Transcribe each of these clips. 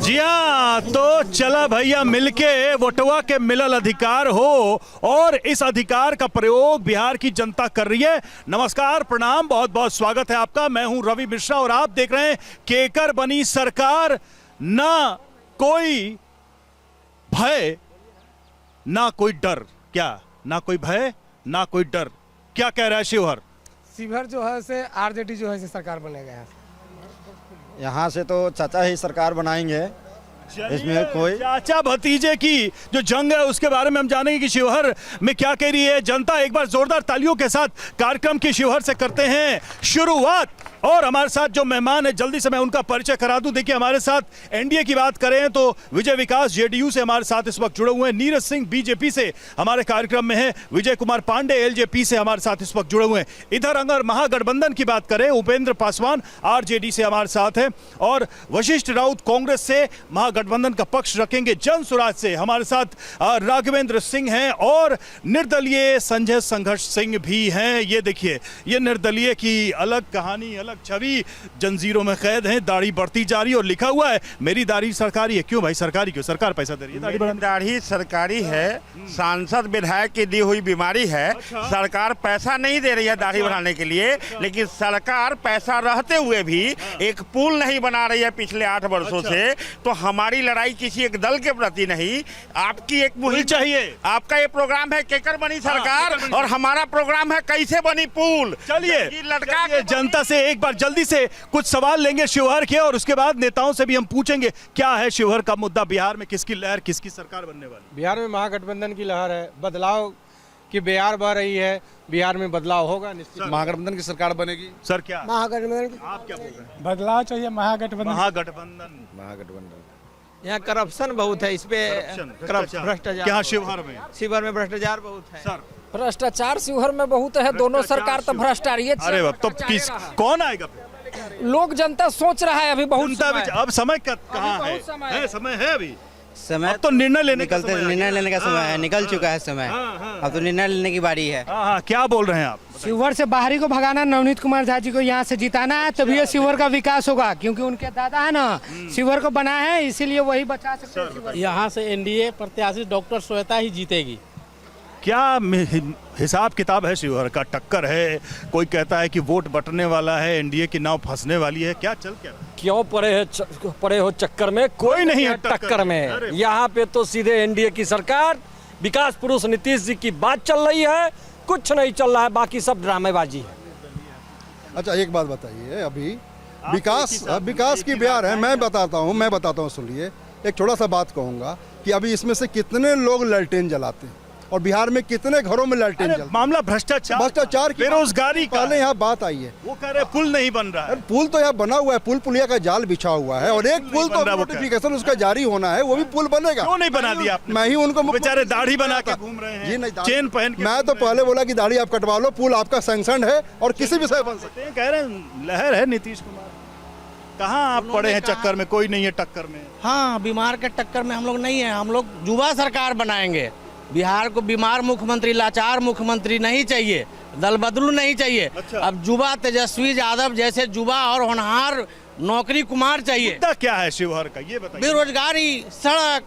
जी हाँ, तो चला भैया मिलके वोटवा के मिलल अधिकार हो और इस अधिकार का प्रयोग बिहार की जनता कर रही है। नमस्कार, प्रणाम, बहुत बहुत स्वागत है आपका। मैं हूं रवि मिश्रा और आप देख रहे हैं केकर बनी सरकार। ना कोई भय ना कोई डर। क्या ना कोई भय ना कोई डर, क्या कह रहा है शिवहर? शिवहर जो है से आरजेडी जो है से सरकार बनेगा। यहाँ से तो चाचा ही सरकार बनाएंगे, इसमें कोई चाचा भतीजे की जो जंग है उसके बारे में हम जानेंगे कि शिवहर में क्या कह रही है जनता। एक बार जोरदार तालियों के साथ कार्यक्रम की शिवहर से करते हैं शुरुआत। और हमारे साथ जो मेहमान है जल्दी से मैं उनका परिचय करा दूं। देखिए, हमारे साथ एनडीए की बात करें तो विजय विकास जेडीयू से हमारे साथ इस वक्त जुड़े हुए हैं। नीरज सिंह बीजेपी से हमारे कार्यक्रम में है। विजय कुमार पांडे एलजेपी से हमारे साथ इस वक्त जुड़े हुए हैं। इधर अगर महागठबंधन की बात करें, उपेंद्र पासवान आरजेडी से हमारे साथ है और वशिष्ठ राउत कांग्रेस से महागठबंधन का पक्ष रखेंगे। जन स्वराज से हमारे साथ राघवेंद्र सिंह हैं और निर्दलीय संजय संघर्ष सिंह भी हैं। ये देखिए, ये निर्दलीय की अलग कहानी, अलग छवि, जंजीरों में कैद हैं, दाढ़ी बढ़ती जा रही है और लिखा हुआ है मेरी दाढ़ी सरकारी है। क्यों भाई सरकारी क्यों? सरकार पैसा दे रही है, दाढ़ी बढ़ाने। दाढ़ी सरकारी है, सांसद विधायक की दी हुई बीमारी है। सरकार पैसा नहीं दे रही है दाढ़ी बढ़ाने के लिए, लेकिन सरकार पैसा रहते हुए भी एक पुल नहीं बना रही है पिछले 8 वर्षों से। तो हमारी लड़ाई किसी एक दल के प्रति नहीं, आपकी एक मुहिम चाहिए। आपका ये प्रोग्राम है केकर बनी सरकार और हमारा प्रोग्राम है कैसे बनी पुल। चलिए लड़का जनता से एक बार जल्दी से कुछ सवाल लेंगे शिवहर के और उसके बाद नेताओं से भी हम पूछेंगे क्या है शिवहर का मुद्दा। बिहार में किसकी लहर, किसकी सरकार बनने वाली? बिहार में महागठबंधन की लहर है, बदलाव की बयार बह रही है। बिहार में बदलाव होगा निश्चित। महागठबंधन की सरकार बनेगी। सर क्या महागठबंधन, आप क्या बोल रहे हैं? बदलाव चाहिए। महागठबंधन यहाँ करप्शन बहुत है, इस पे भ्रष्टाचार। क्या शिवहर में? शिवहर में भ्रष्टाचार बहुत है सर भ्रष्टाचार शिवहर में बहुत है। दोनों सरकार तो भ्रष्टाचारी। अरे बाप, तो किस कौन आएगा फिर? लोग जनता सोच रहा है अभी बहुत समय। अब समय का कहाँ है? समय है अभी। समय अब तो निर्णय लेने का निर्णय लेने का समय है, निकल चुका है समय। अब तो निर्णय लेने की बारी है। हाँ, क्या बोल रहे हैं आप? शिवहर से बाहरी को भगाना, नवनीत कुमार झा जी को यहाँ से जिताना है, तभी ये शिवहर का विकास होगा। क्योंकि उनके दादा है ना शिवहर को बना है, इसीलिए वही बचा सकते हैं। यहाँ से एनडीए प्रत्याशी डॉक्टर श्वेता ही जीतेगी। क्या हिसाब किताब है शिवहर का? टक्कर है, कोई कहता है कि वोट बटने वाला है, एनडीए की नाव फंसने वाली है, क्या चल क्या? क्यों पड़े हो चक्कर में? कोई नहीं है टक्कर में। यहाँ पे तो सीधे एनडीए की सरकार, विकास पुरुष नीतीश जी की बात चल रही है, कुछ नहीं चल रहा है, बाकी सब ड्रामेबाजी है। अच्छा एक बात बताइए, अभी विकास की बयार है। मैं बताता हूँ सुनिए। एक छोटा सा बात कहूँगा कि अभी इसमें से कितने लोग लालटेन जलाते हैं और बिहार में कितने घरों में लालटेन जलते हैं। मामला भ्रष्टाचार की, बेरोजगारी का। पहले यहाँ बात आई है, वो कह रहे पुल नहीं बन रहा है। पुल तो यहाँ बना हुआ है, पुलिया का जाल बिछा हुआ है और एक पुल तो नोटिफिकेशन उसका जारी होना है, वो भी पुल बनेगा। क्यों नहीं बना दिया? मैं ही उनको बेचारे दाढ़ी बना के घूम रहे हैं। जी नहीं, चेन पहन के। मैं तो पहले बोला कि दाढ़ी आप कटवा लो, पुल आपका सैंक्शन है और किसी भी से बन सकते हैं। कह रहे हैं लहर है नीतीश कुमार। कहाँ आप पड़े हैं चक्कर में? कोई नहीं है टक्कर में। हाँ, बीमार के टक्कर में हम लोग नहीं है। हम लोग युवा सरकार बनाएंगे। बिहार को बीमार मुख्यमंत्री, लाचार मुख्यमंत्री नहीं चाहिए, दल बदलू नहीं चाहिए। अच्छा। अब युवा तेजस्वी यादव जैसे युवा और होनहार नौकरी कुमार चाहिए। मुद्दा क्या है शिवहर का, ये बताइए। बेरोजगारी, सड़क।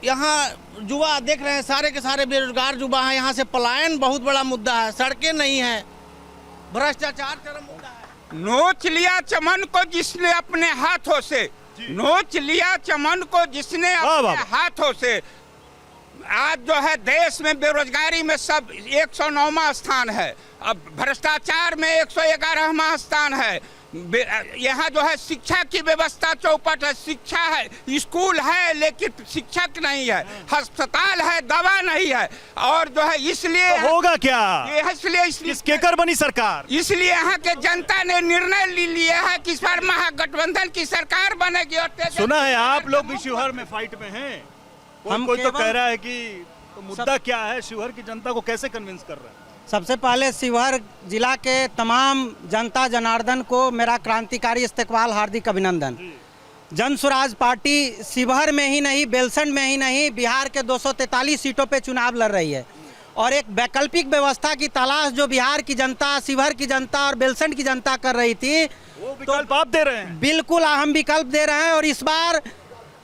यहाँ युवा देख रहे हैं, सारे के सारे बेरोजगार युवा हैं। यहाँ से पलायन बहुत बड़ा मुद्दा है, सड़कें नहीं है, भ्रष्टाचार चरम मुद्दा है। नोच लिया चमन को जिसने अपने हाथों से, नोच लिया चमन को जिसने अपने हाथों से। आज जो है देश में बेरोजगारी में सब 109वां स्थान है, अब भ्रष्टाचार में 111वां स्थान है। यहाँ जो है शिक्षा की व्यवस्था चौपट है। शिक्षा है, स्कूल है लेकिन शिक्षक नहीं है, अस्पताल है, दवा नहीं है। और जो है इसलिए तो होगा क्या? इसलिए केकर बनी सरकार, इसलिए यहाँ के जनता ने निर्णय लिया है कि इस बार महागठबंधन की सरकार बनेगी। और सुना है आप लोग भी शिवहर में फाइट में हैं। कोई तो कह रहा है कि तो मुद्दा क्या है? शिवहर की जनता को कैसे कन्विंस कर रहे हैं? सबसे पहले शिवहर जिला के तमाम जनता जनार्दन को मेरा क्रांतिकारी इस्तकबाल, हार्दिक अभिनंदन। जन स्वराज पार्टी शिवहर में ही नहीं, बेलसंड में ही नहीं, बिहार के 243 सीटों पे चुनाव लड़ रही है और एक वैकल्पिक व्यवस्था की तलाश जो बिहार की जनता, शिवहर की जनता और बेलसंड की जनता कर रही थी, वो विकल्प आप दे रहे हैं। बिल्कुल हम विकल्प दे रहे हैं और इस बार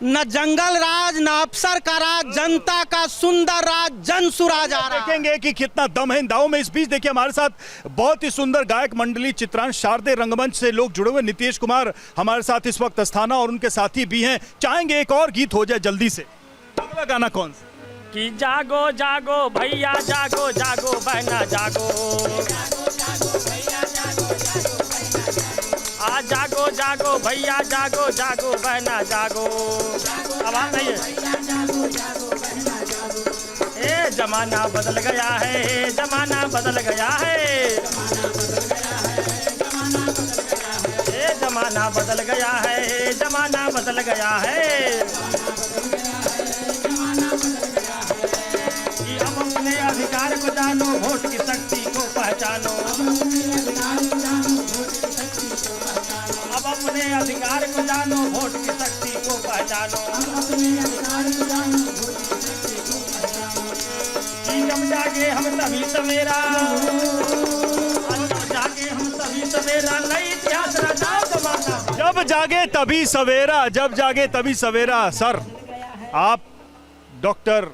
न जंगल राज न अफसर का राज, जनता का सुंदर राज, जन सुराज आ रहा है। देखेंगे कि कितना दम है इन दावों में। इस बीच देखिए हमारे साथ बहुत ही सुंदर गायक मंडली चित्रांश शारदे रंगमंच से लोग जुड़े हुए। नीतीश कुमार हमारे साथ इस वक्त अस्थाना और उनके साथी भी हैं। चाहेंगे एक और गीत हो जाए जल्दी से। अगला गाना कौन सा? कि जागो जागो भैया जागो जागो बहना जागो, आ जागो जागो भैया जागो जागो बहना जागो। आवाज नहीं है। ए जमाना बदल गया है, जमाना बदल गया है, ए जमाना बदल गया है, जमाना बदल गया है। कि अब अपने अधिकार को जानो, वोट की शक्ति को पहचानो, अब अपने अधिकार को जानो, वोट की शक्ति को पहचानो। जब जागे हम तभी सवेरा, जब जागे हम तभी सवेरा, नई इतिहास रचाओ जमाना। जब जागे तभी सवेरा, जब जागे तभी सवेरा। सर आप डॉक्टर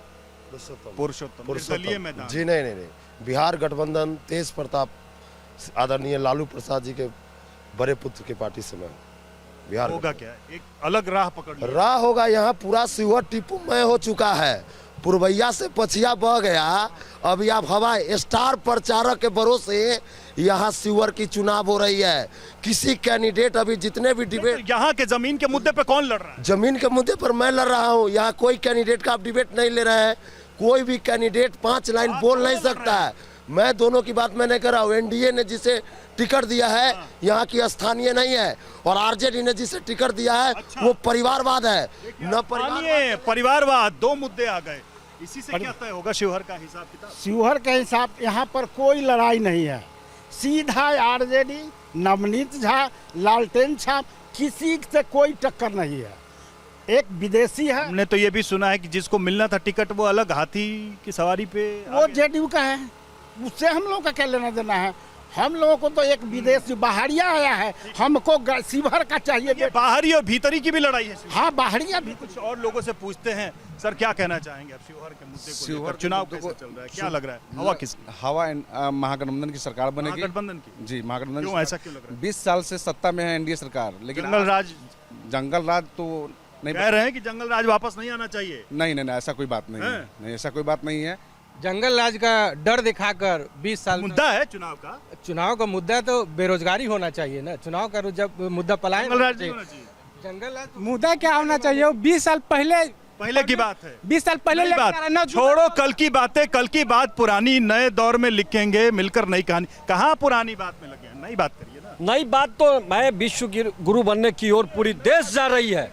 पुरुषोत्तम निर्दलीय मैदान। जी नहीं, बिहार गठबंधन तेज प्रताप आदरणीय लालू प्रसाद जी के बड़े पुत्र की पार्टी से मैं बिहार होगा क्या? एक अलग राह पकड़ लिया। राह होगा। यहाँ पूरा सीवर टिपुमय हो चुका है। पुरवैया से पछिया बह गया। अभी आप हवा स्टार प्रचारक के भरोसे यहाँ सीवर की चुनाव हो रही है। किसी कैंडिडेट अभी जितने भी डिबेट, यहाँ के जमीन के मुद्दे पे कौन लड़ रहा है? जमीन के मुद्दे पर मैं लड़ रहा हूँ। यहाँ कोई कैंडिडेट का आप डिबेट नहीं ले रहे हैं। कोई भी कैंडिडेट 5 लाइन बोल नहीं सकता है। मैं दोनों की बात मैंने कर रहा हूँ। एनडीए ने जिसे टिकट दिया है यहाँ की स्थानीय नहीं है, और आरजेडी ने जिसे टिकट दिया है वो परिवारवाद है। न परिवारवाद, दो मुद्दे आ गए। इसी से क्या तय होगा शिवहर का हिसाब किताब? शिवहर के हिसाब यहाँ पर कोई लड़ाई नहीं है। सीधा आरजेडी, नवनीत झा, लालटेन छाप, किसी से कोई टक्कर नहीं है। एक विदेशी है। हमने तो ये भी सुना है कि जिसको मिलना था टिकट वो अलग हाथी की सवारी पे, वो जेडीयू का है, उससे हम लोगों का क्या लेना देना है। हम लोगों को तो एक विदेशी बाहरिया आया है, हमको शिवहर का चाहिए। बाहरी और भीतरी की भी लड़ाई है। हाँ, बाहरिया भी। कुछ और लोगों से पूछते हैं। सर क्या कहना चाहेंगे आप शिवहर के मुद्दे को लेकर? चुनाव कैसे चल रहा है, क्या लग रहा है? हवा किसकी? हवा महागठबंधन की सरकार बनेगी। महागठबंधन की? जी, महागठबंधन। क्यों ऐसा क्यों लग रहा है? 20 साल से सत्ता में है एनडीए सरकार, लेकिन जंगल राज तो नहीं कह रहे हैं कि जंगल राज वापस नहीं आना चाहिए। नहीं, ऐसा कोई बात नहीं है। नहीं, ऐसा कोई बात नहीं है। जंगल राज का डर दिखाकर 20 साल मुद्दा है चुनाव का। चुनाव का मुद्दा तो बेरोजगारी होना चाहिए ना। चुनाव का जब मुद्दा पलायन जंगल राज होना चाहिए। जंगल राज मुद्दा क्या होना चाहिए? 20 साल पहले की बात है। 20 साल पहले बात छोड़ो, कल की बातें, कल की बात पुरानी, नए दौर में लिखेंगे मिलकर नई कहानी। कहाँ पुरानी बात में लगे? नई बात करिए ना। नई बात तो मैं विश्व गुरु बनने की ओर पूरी देश जा रही है।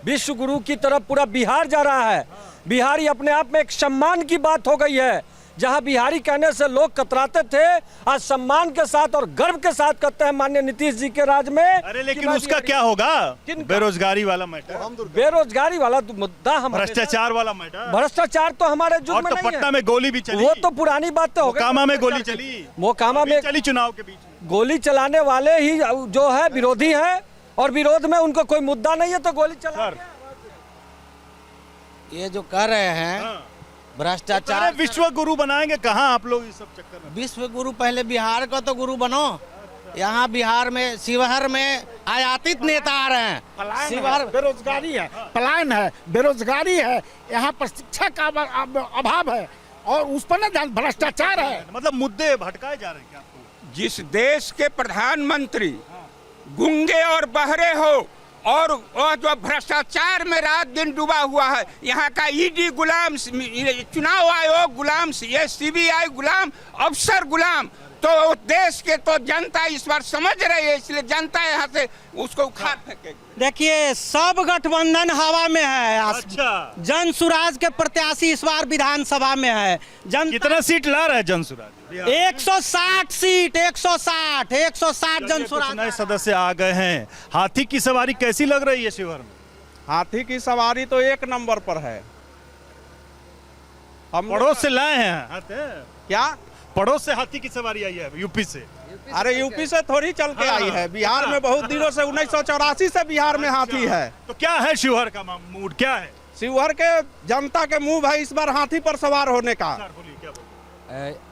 विश्व गुरु की तरफ पूरा बिहार जा रहा है। बिहारी अपने आप में एक सम्मान की बात हो गई है। जहां बिहारी कहने से लोग कतराते थे, आज सम्मान के साथ और गर्व के साथ कहते हैं माननीय नीतीश जी के राज में। अरे लेकिन उसका क्या होगा? बेरोजगारी वाला मैटर, बेरोजगारी वाला मुद्दा, हम भ्रष्टाचार वाला मैटर। भ्रष्टाचार तो हमारे जुग में नहीं है। पटना में गोली भी चली, वो तो पुरानी बात हो गई। मोकामा में गोली चली, मोकामा में चली चुनाव के बीच। गोली चलाने वाले ही जो है विरोधी है, और विरोध में उनको कोई मुद्दा नहीं है तो गोली चला। ये जो कर रहे हैं भ्रष्टाचार, विश्व गुरु बनाएंगे कहाँ आप लोग इस सब चक्कर में? विश्व गुरु पहले बिहार का तो गुरु बनो। यहाँ बिहार में, शिवहर में आयातित नेता आ रहे हैं। शिवहर बेरोजगारी है, पलायन है, बेरोजगारी है, यहाँ पर शिक्षा का अभाव है, और उस पर ना भ्रष्टाचार है। मतलब मुद्दे भटकाए जा रहे हैं क्या आपको? जिस देश के प्रधानमंत्री गूंगे और बहरे हो, और वह जो भ्रष्टाचार में रात दिन डूबा हुआ है, यहाँ का ईडी गुलाम, चुनाव आयोग गुलाम, ये सीबीआई गुलाम, अफसर गुलाम, तो देश के तो जनता इस बार समझ रही है, इसलिए जनता यहाँ से उसको उखाड़ फेंकेगी। देखिए, सब गठबंधन हवा में है। अच्छा। जन सुराज के प्रत्याशी इस बार विधानसभा में है। कितना सीट ला रहा है जन सुराज? 160 सीट, 160 जन सुराज। नए सदस्य आ गए हैं। हाथी की सवारी कैसी लग रही है शिवहर में? हाथी की सवारी तो 1 नंबर पर है। हम पड़ोस से लाए हैं। क्या पड़ोस से हाथी की सवारी आई है यूपी से। अरे यूपी से थोड़ी चल के आई है, बिहार में बहुत दिनों से 1984 से बिहार में हाथी है। तो क्या है शिवहर का मूड, क्या है शिवहर के जनता के मुंह भाई इस बार हाथी पर सवार होने का।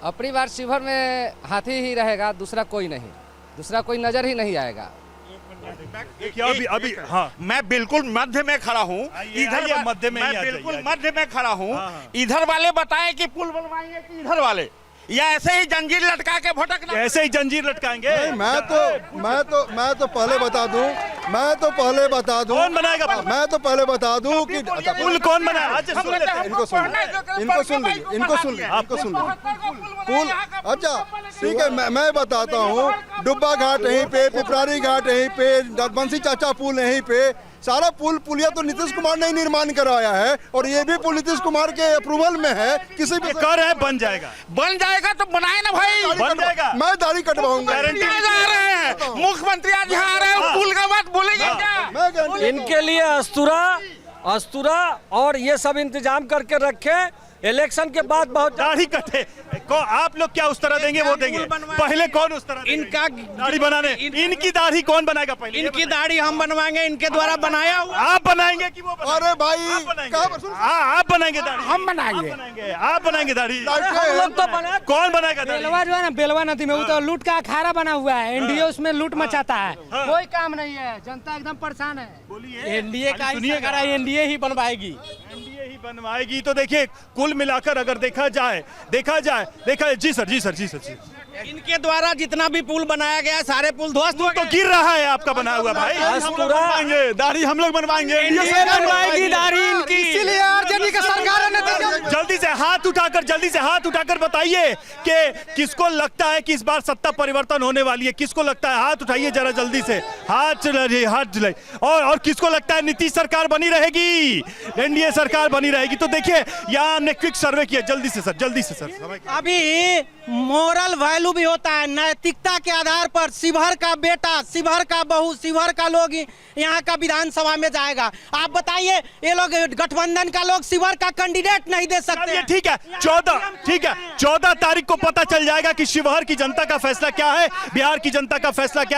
अपनी बार शिवहर में हाथी ही रहेगा, दूसरा कोई नहीं, दूसरा कोई नजर ही नहीं आएगा। देखिए अभी हाँ, मैं बिल्कुल मध्य में खड़ा हूँ, इधर मध्य में मैं बिल्कुल मध्य में खड़ा हूँ। इधर वाले बताएं कि पुल बनवाएंगे कि इधर वाले, या ऐसे ही जंजीर लटका के भटकना? ऐसे ही जंजीर लटकाएंगे? मैं तो पहले बता दूं कौन बनाएगा? मैं तो पहले बता दूं कि पुल कौन बनाएगा? इनको सुन लीजिए पुल। अच्छा ठीक है, मैं बताता हूँ। डुब्बा घाट यहीं पे, पिपरारी घाट यहीं पे, बंसी चाचा पुल यहीं पे, सारा पुलिया तो नीतीश कुमार ने निर्माण कराया है, और ये भी पुल नीतीश कुमार के अप्रूवल में है। किसी भी कर है बन जाएगा तो बनाए ना भाई, बन जाएगा। मैं दाढ़ी कटवाऊंगा। गारंटी जा रहे हैं मुख्यमंत्री आज यहाँ आ रहे हैं, पुल का बात भूलेंगे क्या? इनके लिए अस्तूरा और ये सब इंतजाम करके रखे, इलेक्शन के बाद बहुत दाढ़ी कटे को आप लोग क्या उस तरह देंगे, वो देंगे? पहले कौन उस तरह इनका दाढ़ी बनाने, इनकी दाढ़ी कौन बनाएगा? पहले इनकी दाढ़ी हम बनवाएंगे, इनके द्वारा बनाया हुआ। आप बनाएंगे कि वो बनाएंगे? अरे भाई आप बनाएंगे दाढ़ी? हम बनाएंगे। आप बनाएंगे दाढ़ी? लोग तो बना। कौन बनाएगा दाढ़ी? बेलवा जो है ना, बेलवा नदी में वो तो लूट का अखाड़ा बना हुआ है। एनडीए उसमें लूट मचाता है, कोई काम नहीं है, जनता एकदम परेशान है। बोलिए एनडीए का एनडीए ही बनवाएगी, एनडीए ही बनवाएगी। तो देखिए कुल मिलाकर अगर देखा जाए जी सर। इनके द्वारा जितना भी पुल बनाया गया, सारे पुल ध्वस्त हो तो गिर रहा है आपका बना हुआ भाई। दाढ़ी हम लोग बनवाएंगे, बनवाएगी दाढ़ी इनकी। इसीलिए आरजेडी की सरकार ने जल्दी से हाथ उठाकर बताइए कि किसको लगता है कि इस बार सत्ता परिवर्तन होने वाली है? किसको लगता है? हाथ उठाइए जरा जल्दी से, हाथ चलाइए। और किसको लगता है नीतीश सरकार बनी रहेगी, एनडीए सरकार बनी रहेगी? तो देखिए यहाँ हमने क्विक सर्वे किया, जल्दी से सर। अभी मोरल वैल्यू भी होता है, नैतिकता के आधार पर शिवहर का बेटा, शिवहर का बहू, शिवहर का लोग यहाँ का विधानसभा में जाएगा। आप बताइए, ये लोग गठबंधन का लोग शिवहर का कैंडिडेट नहीं दे सकते? ठीक है 14 तारीख को पता चल जाएगा कि शिवहर की जनता का फैसला क्या है, बिहार की जनता का फैसला क्या है।